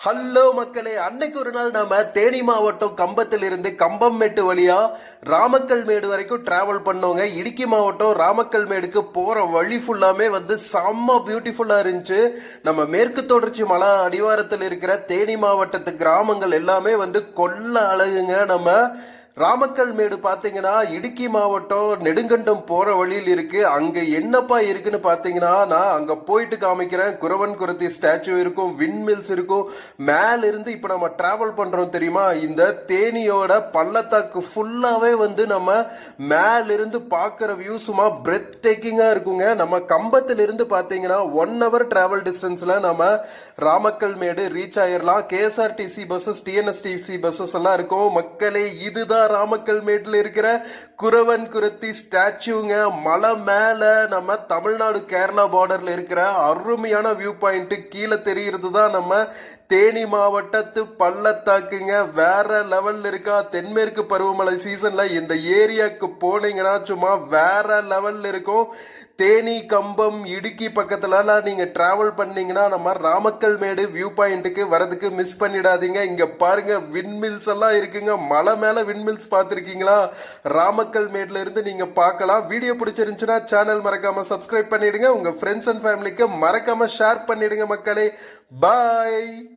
Hello மக்களே, அன்னைக்கு ஒரு நாள் நாம தேனி மாவட்டம் கம்பத்தில் இருந்து கம்பம்மேட்டு வழியா ராமக்கல் மேடு வரைக்கும் டிராவல் பண்ணோங்க. இடுக்கி மாவட்டம் ராமக்கல் மேடுக்கு போற வழி ஃபுல்லாமே செம்ம பியூட்டிஃபுல்லா இருந்துச்சு. நம்ம மேற்கு தொடர்ச்சி மலை அடிவாரத்தில் இருக்கிற தேனி மாவட்டத்து கிராமங்கள் எல்லாமே கொல்ல அழகுங்க. நம்ம ராமக்கல் மேடு பாத்தீங்கன்னா இடுக்கி மாவட்டம் நெடுங்கண்டம் போற வழியில் இருக்கு. அங்க என்னப்பா இருக்குன்னு பாத்தீங்கன்னா, நான் அங்க போயிட்டு காமிக்கிறேன். குறவன் குரத்தி ஸ்டாச்சு இருக்கும், விண்மில்ஸ் இருக்கும். மேல இருந்து இப்ப நம்ம டிராவல் பண்றோம் தெரியுமா, இந்த தேனியோட பள்ளத்தாக்கு ஃபுல்லாவே நம்ம மேல இருந்து பாக்குற வியூ சும்மா பிரெத் டேக்கிங்கா இருக்குங்க. நம்ம கம்பத்துல இருந்து பாத்தீங்கன்னா 1 hour டிராவல் டிஸ்டன்ஸ்ல நம்ம ராமக்கல் மேடு ரீச் ஆயிரலாம். கேஎஸ்ஆர்டிசி பஸ்ஸஸ், டிஎன்எஸ்டிசி பஸ்ஸஸ் எல்லாம் இருக்கும். மக்களே, இதுதான் ராமக்கல் மேட்ல இருக்கிற குறவன் குரத்தி ஸ்டாச்சுங்க. மலை மேல நம்ம தமிழ்நாடு கேரளா பார்டர்ல இருக்கிற அருமையான வியூ பாயிண்ட். கீழே தெரிகிறது தான் நம்ம தேனி மாவட்டத்து பள்ளத்தாக்குங்க. வேற லெவல்ல இருக்கா. தென்மேற்கு பருவமழை சீசன்ல இந்த ஏரியாக்கு போனீங்கன்னா சும்மா வேற லெவல்ல இருக்கும். தேனி கம்பம் இடுக்கி பக்கத்துல நீங்க டிராவல் பண்ணீங்கன்னா நம்ம ராமக்கல் மேடு வியூ பாயிண்ட்டுக்கு வரதுக்கு மிஸ் பண்ணிடாதீங்க. இங்க பாருங்க, விண்மில்ஸ் எல்லாம் இருக்குங்க. மலை மேல விண்மில்ஸ் பார்த்திருக்கீங்களா? ராமக்கல் மேட்ல இருந்து நீங்க பார்க்கலாம். வீடியோ பிடிச்சிருந்துச்சுன்னா சேனல் மறக்காம சப்ஸ்கிரைப் பண்ணிடுங்க. உங்க ஃப்ரெண்ட்ஸ் அண்ட் ஃபேமிலிக்கு மறக்காம ஷேர் பண்ணிடுங்க மக்களே. பாய்.